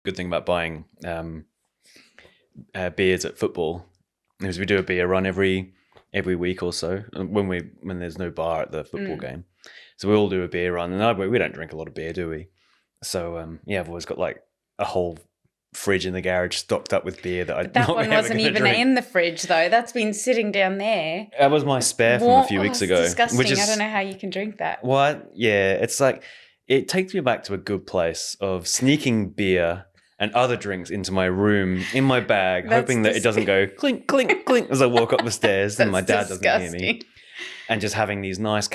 good thing about buying beers at football is we do a beer run every week or so when there's no bar at the football game. So we all do a beer run, and we don't drink a lot of beer, do we? So I've always got like a whole fridge in the garage stocked up with beer that one wasn't even drink. in the fridge though. That's been sitting down there. That was my spare from a few weeks ago. Disgusting. I don't know how you can drink that. What? Yeah, it's like it takes me back to a good place of sneaking beer and other drinks into my room in my bag, hoping that it doesn't go clink, clink, clink as I walk up the stairs and my dad doesn't hear me. And just having these nice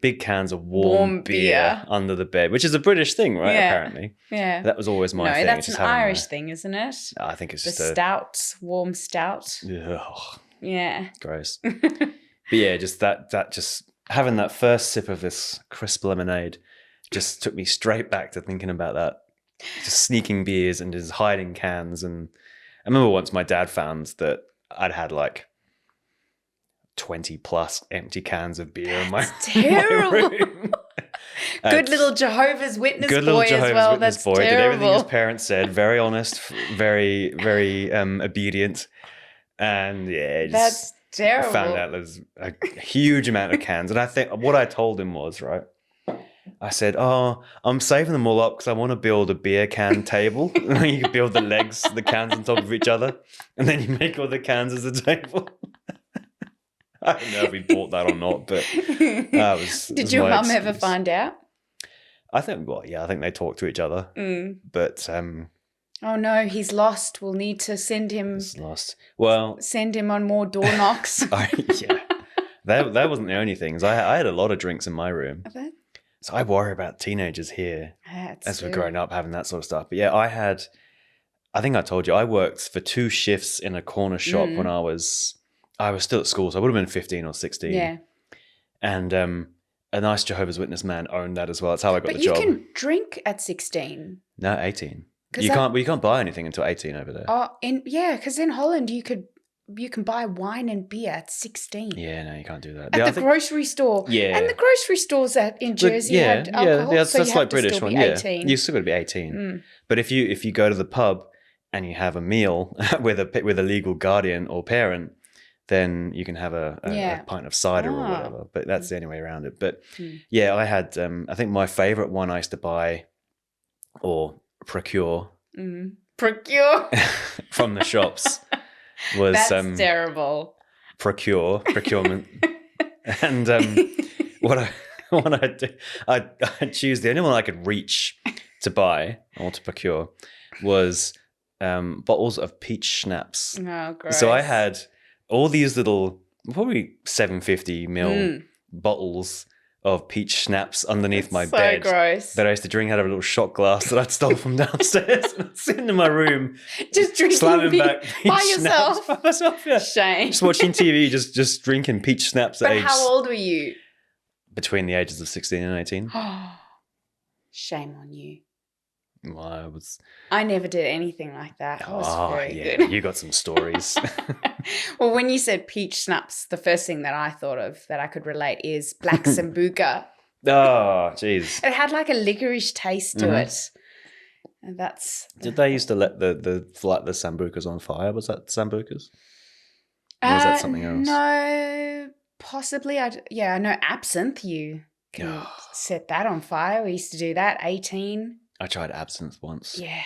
big cans of warm beer under the bed, which is a British thing, right? Yeah. Apparently. Yeah. That was always my thing. No, that's an Irish thing, isn't it? I think it's just the stout, warm stout. Ugh. Yeah. Gross. But yeah, just just having that first sip of this crisp lemonade just took me straight back to thinking about that. Just sneaking beers and just hiding cans. And I remember once my dad found that I'd had like 20 plus empty cans of beer in my room. Good little Jehovah's Witness boy as well. That's terrible. Did everything his parents said. Very honest, very, very obedient. And yeah, that's terrible. I found out there's a huge amount of cans. And I think what I told him was, right, I said, I'm saving them all up because I want to build a beer can table. You can build the cans on top of each other. And then you make all the cans as a table. I don't know if we bought that or not, but Did your mum ever find out? I think they talk to each other. But oh no, he's lost. We'll need to send him. He's lost. Well, send him on more door knocks. Yeah, that wasn't the only things. I had a lot of drinks in my room, so I worry about teenagers here as we're growing up having that sort of stuff. But yeah, I think I told you I worked for 2 shifts in a corner shop when I was still at school, so I would have been 15 or 16. Yeah. And a nice Jehovah's Witness man owned that as well. That's how I got the job. But you can drink at 16. No, 18. You can't buy anything until 18 over there. Oh, because in Holland you can buy wine and beer at 16. Yeah, no, you can't do that. At the grocery store. Yeah. And the grocery stores in Jersey had alcohol, that's so you have like to British still one. be 18. You still got to be 18. But if you go to the pub and you have a meal with a legal guardian or parent, then you can have a pint of cider or whatever. But that's the only way around it. But yeah, I had, I think my favorite one I used to buy or procure. Procure? From the shops was... That's terrible. Procurement. And what I do, I choose the only one I could reach to buy or to procure was bottles of peach schnapps. Oh, gross. So I had all these little, probably 750 ml bottles of peach schnapps underneath my bed. So gross. That I used to drink out of a little shot glass that I'd stole from downstairs. And I'd sitting in my room, just drinking slamming back by yourself. By myself, yeah. Shame. Just watching TV, just drinking peach schnapps at age. But how old were you? Between the ages of 16 and 18. Shame on you. Well, I never did anything like that. I was very good. You got some stories. Well, when you said peach schnapps, the first thing that I thought of that I could relate is black sambuca. Oh, jeez. It had like a licorice taste to it. And that's... Did they used to let the sambucas on fire? Was that sambucas? Or was that something else? No, possibly. I know absinthe, you can set that on fire. We used to do that, 18. I tried absinthe once. Yeah.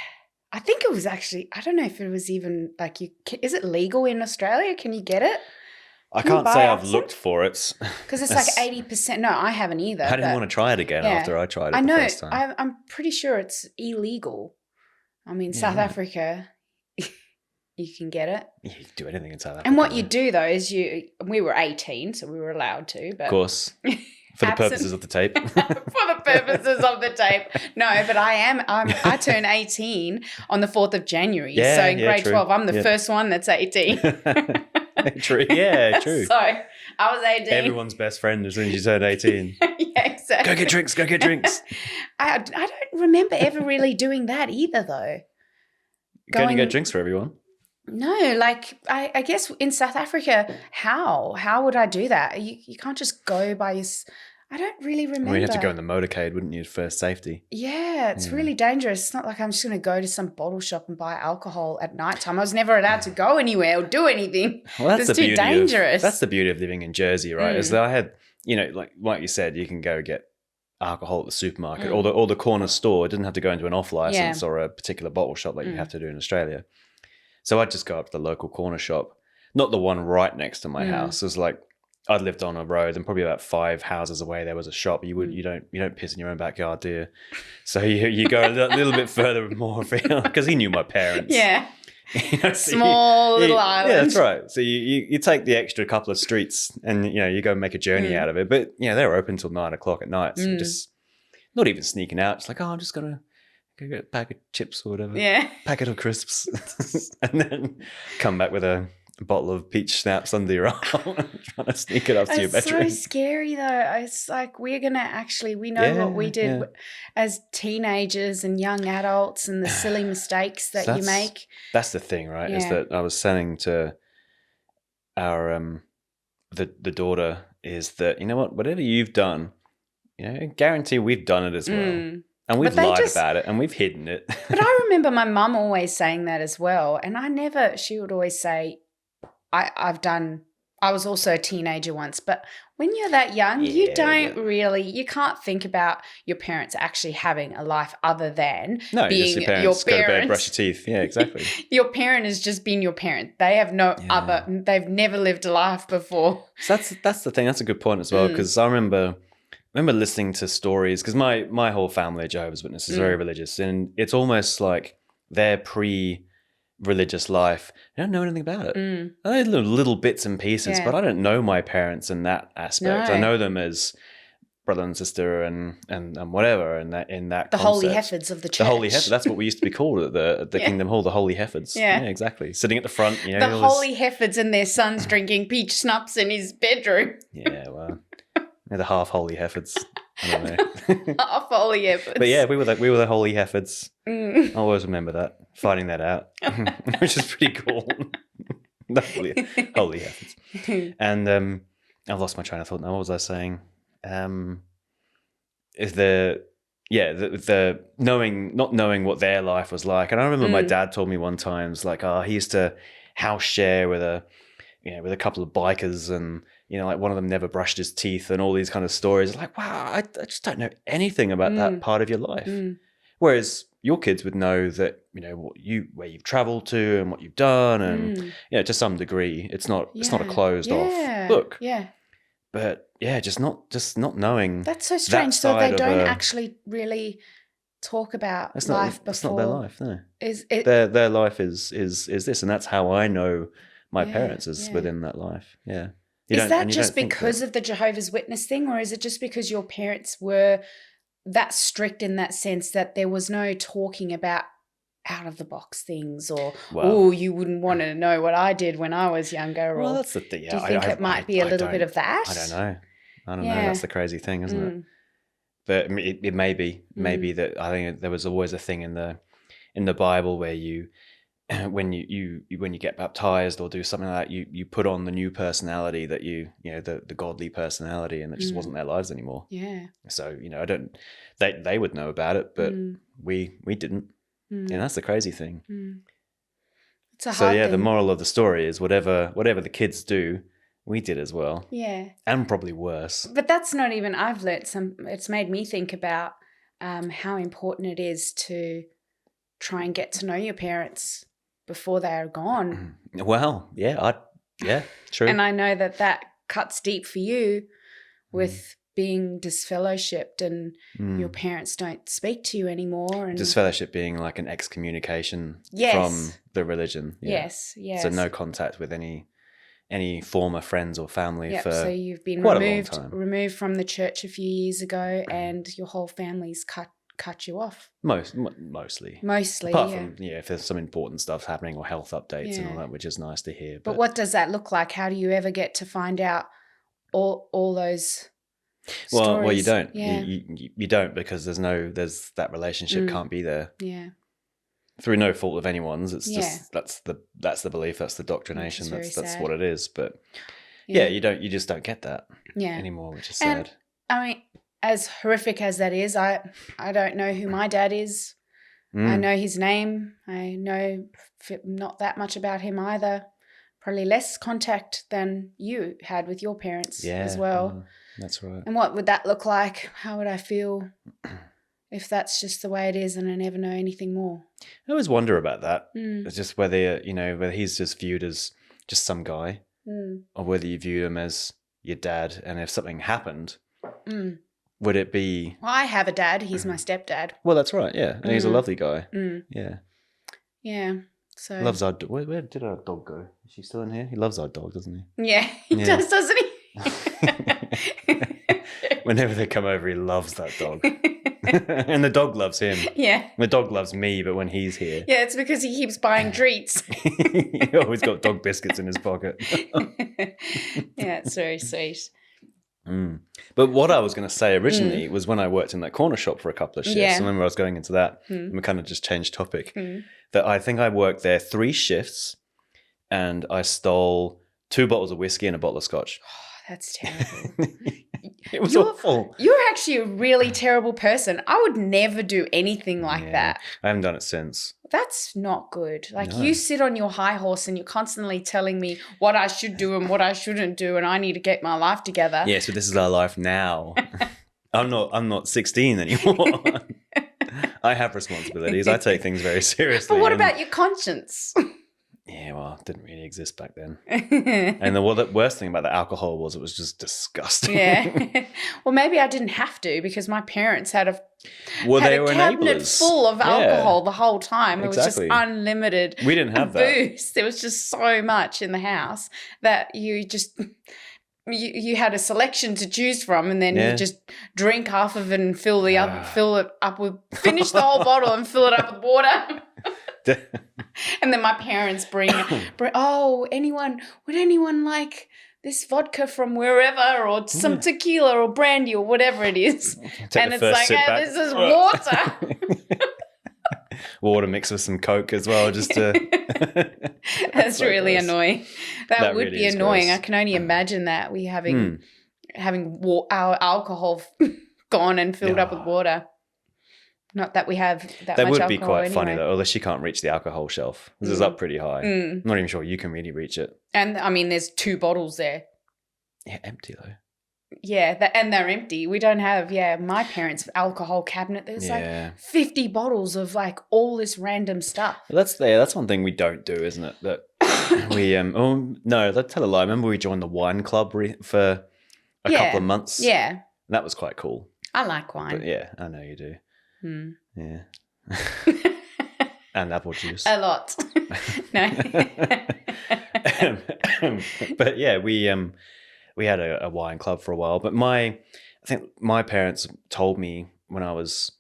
I think it was actually, I don't know if it was even like, is it legal in Australia? Can you get it? I can't say I've looked for it. Because it's like 80%. No, I haven't either. I didn't want to try it again after I tried it the first time. I know. I'm pretty sure it's illegal. I mean, South Africa, you can get it. You can do anything in South Africa. And what you do, though, is we were 18, so we were allowed to. But of course. For the purposes of the tape. For the purposes of the tape. No, but I turn 18 on the 4th of January. Yeah, so in grade true. 12, I'm the first one that's 18. True. Yeah, true. So I was 18. Everyone's best friend as soon as you turn 18. Yeah, exactly. Go get drinks. I don't remember ever really doing that either, though. Going to get drinks for everyone? No, like I guess in South Africa, how would I do that? You can't just go by I don't really remember. Well, you'd have to go in the motorcade, wouldn't you, for safety? Yeah, it's really dangerous. It's not like I'm just going to go to some bottle shop and buy alcohol at nighttime. I was never allowed to go anywhere or do anything. Well, that's It's the too beauty dangerous. that's the beauty of living in Jersey, right? Is that I had, like you said, you can go get alcohol at the supermarket or the corner store. It didn't have to go into an off license or a particular bottle shop like you have to do in Australia. So I'd just go up to the local corner shop, not the one right next to my house. It was like I'd lived on a road, and probably about 5 houses away there was a shop. You don't piss in your own backyard, do you? So you go a little bit further more because he knew my parents. Yeah. So Small little island. Yeah, that's right. So you take the extra couple of streets and you go make a journey out of it. But they were open till 9 o'clock at night. So just not even sneaking out. Just like, I'm just gonna go get a pack of chips or whatever. Yeah. Packet of crisps. And then come back with a bottle of peach schnapps under your arm, trying to sneak it up to your bedroom. It's so scary though. It's like we know what we did as teenagers and young adults and the silly mistakes that you make. That's the thing, right? Is that I was saying to our the daughter is that, you know what, whatever you've done, guarantee we've done it as well. And we've lied about it and we've hidden it. But I remember my mum always saying that as well. And she would always say, I was also a teenager once, but when you're that young, you can't think about your parents actually having a life other than being your parents. Go to bed, brush your teeth. Yeah, exactly. Your parent has just been your parent. They have no other, they've never lived a life before. So that's the thing. That's a good point as well, because I remember listening to stories, because my whole family, Jehovah's Witnesses, is very religious, and it's almost like their religious life. I don't know anything about it. I know little bits and pieces, but I don't know my parents in that aspect. No. I know them as brother and sister and whatever in that the concept. holy heifers of the church. The holy heifers. That's what we used to be called at the Kingdom Hall. The holy heifers. Yeah, exactly. Sitting at the front. The holy heifers and their sons drinking peach schnapps in his bedroom. Yeah, well, they're the half holy heifers. I don't know. Half holy heifers. But yeah, we were the holy heifers. I always remember that, finding that out, which is pretty cool. The holy heifers. And I've lost my train of thought now. What was I saying? Is the not knowing what their life was like. And I remember my dad told me one time, it's like, he used to house share with a couple of bikers, and like one of them never brushed his teeth, and all these kind of stories. Like, wow, I just don't know anything about that part of your life. Whereas your kids would know that, where you've traveled to and what you've done, and to some degree, it's not a closed off book. Yeah. But just not knowing. That's so strange. So they don't actually really talk about life before. That's not their life. No. Is it their life is this, and that's how I know my parents is within that life. Yeah. Is that just because of the Jehovah's Witness thing, or is it just because your parents were that strict in that sense that there was no talking about out of the box things, or you wouldn't want to know what I did when I was younger? Well, that's the thing. Yeah, do you think it might be a little bit of that? I don't know. That's the crazy thing, isn't it? But it may be that I think there was always a thing in the Bible where you, when you get baptized or do something like that, you put on the new personality that the godly personality, and it just wasn't their lives anymore. Yeah. So I don't. They would know about it, but we didn't. And that's the crazy thing. It's a hard thing. The moral of the story is whatever the kids do, we did as well. Yeah. And probably worse. But that's not even. I've learnt it's made me think about how important it is to try and get to know your parents before they are gone. Well, true. And I know that cuts deep for you with being disfellowshipped, and your parents don't speak to you anymore. And disfellowship being like an excommunication from the religion. Yeah. Yes. So no contact with any former friends or family for so you've been quite a long time. removed from the church a few years ago, and your whole family's cut you off. Mostly. Apart from if there's some important stuff happening or health updates and all that, which is nice to hear. But what does that look like? How do you ever get to find out all those stories? Well, you don't. Yeah. You don't, because there's that relationship can't be there. Yeah. Through no fault of anyone's. It's just that's the belief, that's the doctrination, that's what it is. But you just don't get that anymore, which is sad. I mean, as horrific as that is, I don't know who my dad is. I know his name. I know not that much about him either. Probably less contact than you had with your parents as well. That's right. And what would that look like? How would I feel if that's just the way it is and I never know anything more? I always wonder about that. It's just whether, whether he's just viewed as just some guy or whether you view him as your dad. And if something happened, would it be... Well, I have a dad. He's my stepdad. Well, that's right. Yeah. And he's a lovely guy. Yeah. Yeah. So loves our... Where did our dog go? Is she still in here? He loves our dog, doesn't he? Yeah, he does, doesn't he? Whenever they come over, he loves that dog. And the dog loves him. Yeah. The dog loves me, but when he's here... Yeah, it's because he keeps buying treats. He always got dog biscuits in his pocket. Yeah, it's very sweet. But what I was going to say originally was when I worked in that corner shop for a couple of shifts. I remember I was going into that and we kind of just changed topic. That I think I worked there 3 shifts and I stole 2 bottles of whiskey and a bottle of scotch. Oh, that's terrible. It was awful. You're actually a really terrible person. I would never do anything like that. I haven't done it since. That's not good. You sit on your high horse and you're constantly telling me what I should do and what I shouldn't do and I need to get my life together. Yeah, so this is our life now. I'm not 16 anymore. I have responsibilities. I take things very seriously. But what about your conscience? Yeah, well, it didn't really exist back then. And the worst thing about the alcohol was it was just disgusting. Yeah. Well, maybe I didn't have to because my parents had a cabinet enablers. full of alcohol the whole time. It was just unlimited. We didn't have that. Booze. There was just so much in the house that you just... You had a selection to choose from, and then you just drink half of it and fill it up with, finish the whole bottle and fill it up with water. And then my parents bring would anyone like this vodka from wherever or some tequila or brandy or whatever it is? And it's like, hey, this is water. Water mixed with some Coke as well, just to... That's so really gross. Annoying. That would really be annoying. gross. I can only imagine that we having our alcohol gone and filled up with water. Not that we have that much alcohol. That would be quite anyway. funny though, unless you can't reach the alcohol shelf. This is up pretty high. I'm not even sure you can really reach it. And I mean, there's 2 bottles there. Yeah, empty though. Yeah, and they're empty. We don't have, my parents' alcohol cabinet. There's like 50 bottles of like all this random stuff. That's one thing we don't do, isn't it? That we let's tell a lie. Remember we joined the wine club for a couple of months? Yeah. And that was quite cool. I like wine. But yeah, I know you do. Yeah. And apple juice. A lot. No. But yeah, we had a wine club for a while, but I think my parents told me when I was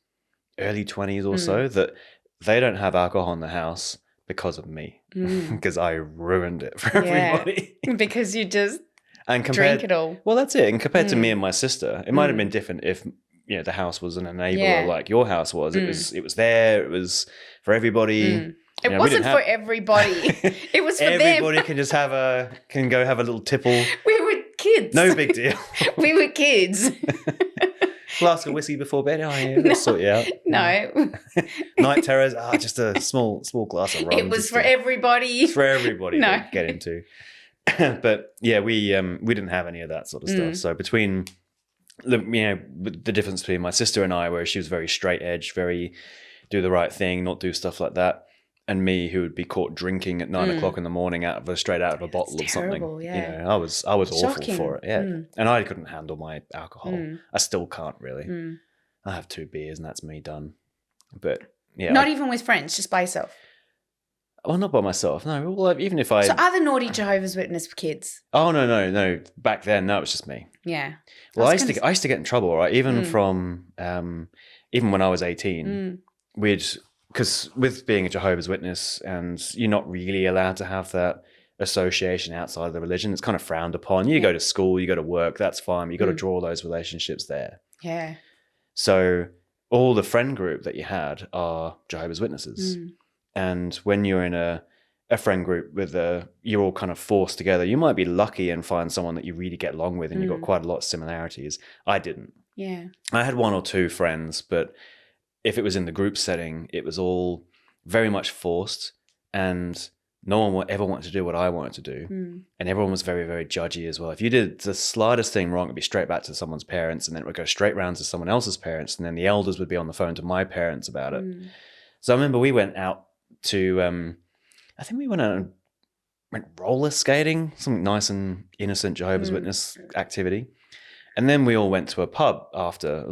early 20s or so that they don't have alcohol in the house because of me, because I ruined it for everybody. Because you just drink it all. Well, that's it. And compared to me and my sister, it might have been different if the house was an enabler like your house was. It was there. It was for everybody. It wasn't for everybody. It was for everybody them. can just can go have a little tipple. We were kids. No big deal. We were kids. Flask of whiskey before bed. Oh yeah, we'll sort you out. No. Night terrors. Just a small glass of rum. It was for everybody. It's for everybody to get into. But yeah, we didn't have any of that sort of stuff. So between the difference between my sister and I, where she was very straight edge, very do the right thing, not do stuff like that, and me, who would be caught drinking at 9 o'clock in the morning straight out of a bottle of something. Yeah. I was awful Shocking. for it. Yeah, and I couldn't handle my alcohol. I still can't really. I have 2 beers and that's me done. But yeah, not even with friends, just by yourself. Well, not by myself. No. Well, even if I. So are the naughty Jehovah's Witness kids? Oh no! Back then, no, it was just me. Yeah. Well, I used to get in trouble, right? Even from even when I was 18, because with being a Jehovah's Witness and you're not really allowed to have that association outside of the religion. It's kind of frowned upon. You go to school, you go to work, that's fine. But you got to draw those relationships there. Yeah. So all the friend group that you had are Jehovah's Witnesses. And when you're in a a friend group with you're all kind of forced together. You might be lucky and find someone that you really get along with and you've got quite a lot of similarities. I didn't. Yeah. I had one or two friends, but if it was in the group setting, it was all very much forced, and no one ever wanted to do what I wanted to do. And everyone was very, very judgy as well. If you did the slightest thing wrong, it'd be straight back to someone's parents, and then it would go straight round to someone else's parents, and then the elders would be on the phone to my parents about it. So I remember we went out to, I think we went out and went roller skating, something nice and innocent Jehovah's Witness activity. And then we all went to a pub after,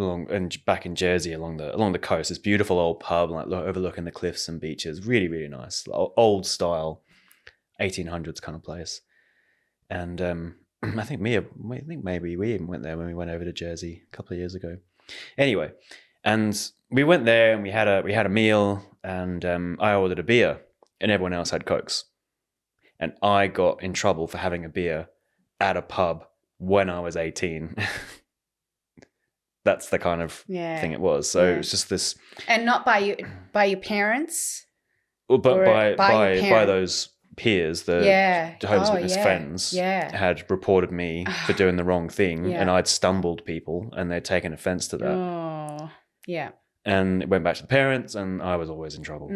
back in Jersey along the coast. This beautiful old pub, like overlooking the cliffs and beaches. Really, really nice, old style, 1800s kind of place. And I think maybe we even went there when we went over to Jersey a couple of years ago. Anyway, and we went there and we had a meal, and I ordered a beer, and everyone else had Cokes, and I got in trouble for having a beer at a pub when I was 18. That's the kind of thing it was. So it was just this, and not by your parents, but by those peers, the Jehovah's Witness friends had reported me for doing the wrong thing, and I'd stumbled people, and they'd taken offense to that. Oh, yeah. And it went back to the parents, and I was always in trouble.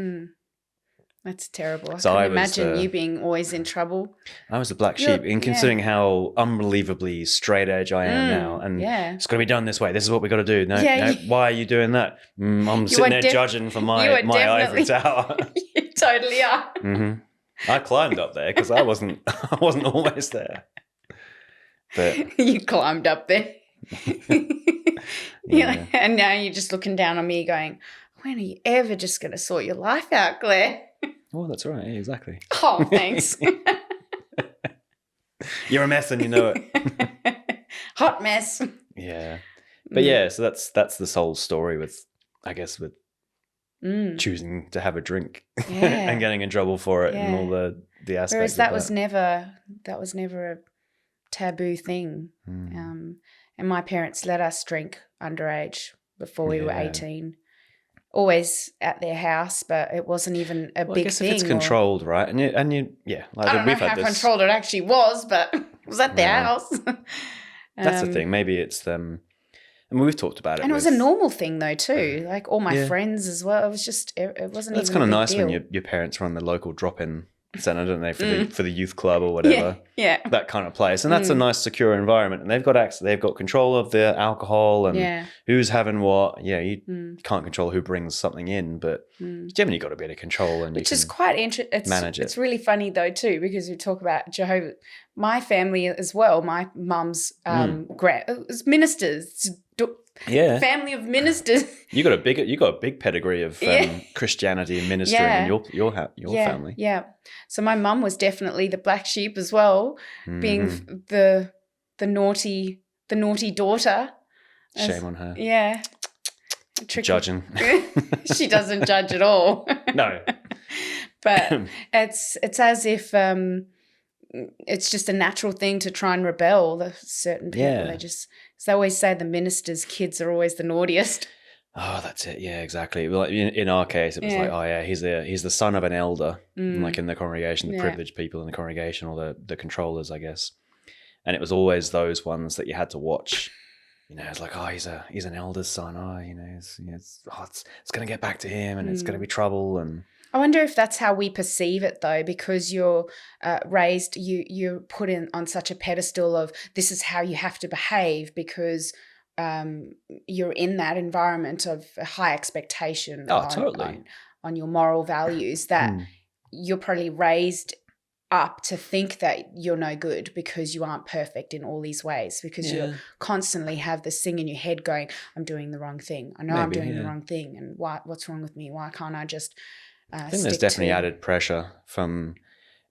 That's terrible. I can't imagine you being always in trouble. I was the black sheep, in considering how unbelievably straight edge I am now. And it's got to be done this way. This is what we got to do. No, why are you doing that? I'm sitting there judging for my ivory tower. You totally are. I climbed up there because I wasn't always there. But you climbed up there. And now you're just looking down on me going, when are you ever just going to sort your life out, Claire? Oh, that's right. Yeah, exactly. Oh, thanks. You're a mess and you know it. Hot mess. Yeah. But so that's this whole story with choosing to have a drink and getting in trouble for it and all the aspects. Whereas that was never a taboo thing. And my parents let us drink underage before we were 18. Always at their house, but it wasn't even a big thing. If it's controlled, right? And you I don't know how controlled it actually was, but it was at their house. That's the thing. Maybe it's them. I mean, we've talked about it. And it was a normal thing though too. Like all my friends as well. It was just, it wasn't That's even a big kind of nice deal. when your parents run the local drop-in centre, don't they, for the youth club or whatever. Yeah. That kind of place. And that's a nice, secure environment. And they've got access, they've got control of the alcohol and who's having what. Yeah, you can't control who brings something in, but generally got a bit of control and which is quite interesting. Manage it. It's really funny though too, because we talk about Jehovah. My family as well, my mum's ministers. Family of ministers. You got a big pedigree of Christianity and ministering in your family. Yeah. So my mum was definitely the black sheep as well, being the naughty daughter. Shame on her. Yeah. Judging. She doesn't judge at all. No. But it's as if it's just a natural thing to try and rebel. The certain people, they always say the minister's kids are always the naughtiest. Oh, that's it. Yeah, exactly. Like in our case, it was like, oh yeah, he's the son of an elder, like in the congregation, the privileged people in the congregation, or the controllers, I guess. And it was always those ones that you had to watch. You know, it's like, oh, he's an elder's son. Oh, it's going to get back to him, and it's going to be trouble. And I wonder if that's how we perceive it, though, because you're raised, you're put in on such a pedestal of this is how you have to behave because you're in that environment of a high expectation on your moral values that you're probably raised up to think that you're no good because you aren't perfect in all these ways, because you constantly have this thing in your head going, I'm doing the wrong thing. I know I'm doing the wrong thing, and what's wrong with me? Why can't I just I think there's definitely added pressure from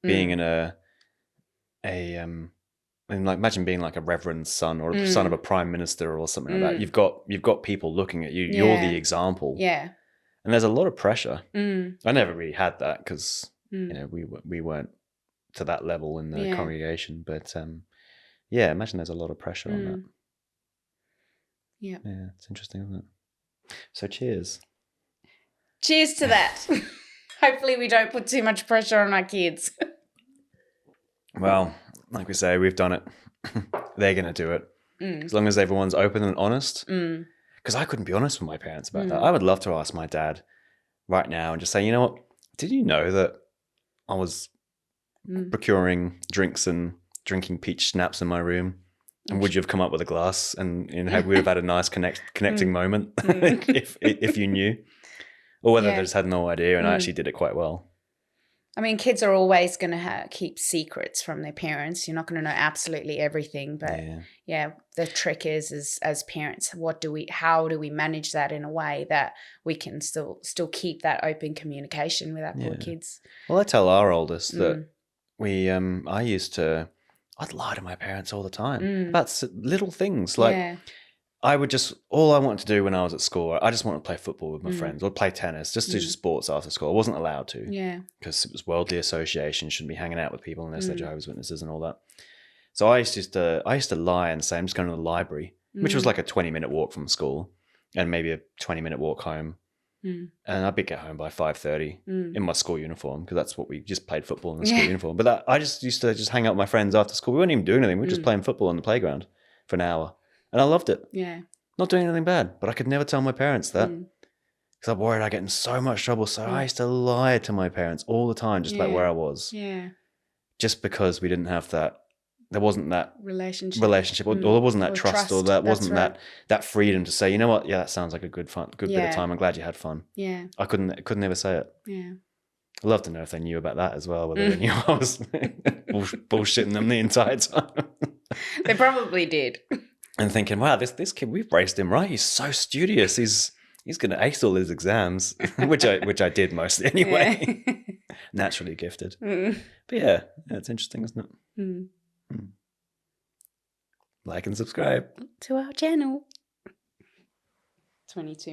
being in imagine being like a reverend's son or a son of a prime minister or something like that. You've got people looking at you. You're the example. Yeah. And there's a lot of pressure. I never really had that because we weren't to that level in the congregation. But imagine there's a lot of pressure on that. Yeah. Yeah, it's interesting, isn't it? So cheers. Cheers to that. Hopefully we don't put too much pressure on our kids. Well, like we say, we've done it. They're going to do it. As long as everyone's open and honest. Because I couldn't be honest with my parents about that. I would love to ask my dad right now and just say, you know what? Did you know that I was procuring drinks and drinking peach schnapps in my room? And would you have come up with a glass and we'd have had a nice connecting moment if you knew? Or whether they just had no idea and I actually did it quite well. I mean, kids are always going to keep secrets from their parents. You're not going to know absolutely everything, but the trick is as parents, how do we manage that in a way that we can still keep that open communication with our poor kids? Well, I tell our oldest that I'd lie to my parents all the time about little things like. All I wanted to do when I was at school, I just wanted to play football with my friends or play tennis, just do sports after school. I wasn't allowed to because it was worldly association, shouldn't be hanging out with people unless they're Jehovah's Witnesses and all that. So I used to lie and say I'm just going to the library, which was like a 20-minute walk from school and maybe a 20-minute walk home. And I'd get home by 5:30 in my school uniform because that's what we just played football in the school uniform. But I just used to just hang out with my friends after school. We weren't even doing anything. We were just playing football on the playground for an hour. And I loved it. Yeah. Not doing anything bad, but I could never tell my parents that because I'm worried I'd get in so much trouble. So I used to lie to my parents all the time, just about where I was. Yeah. Just because we didn't have that, there wasn't that relationship or there wasn't that trust or that wasn't that freedom to say, you know what, that sounds like a good bit of time. I'm glad you had fun. Yeah. I couldn't ever say it. Yeah. I'd love to know if they knew about that as well, whether they knew I was bullshitting them the entire time. They probably did. And thinking, wow, this kid, we've raised him right. He's so studious. He's going to ace all his exams, which I did mostly anyway. Yeah. Naturally gifted. But it's interesting, isn't it? Like and subscribe to our channel. 22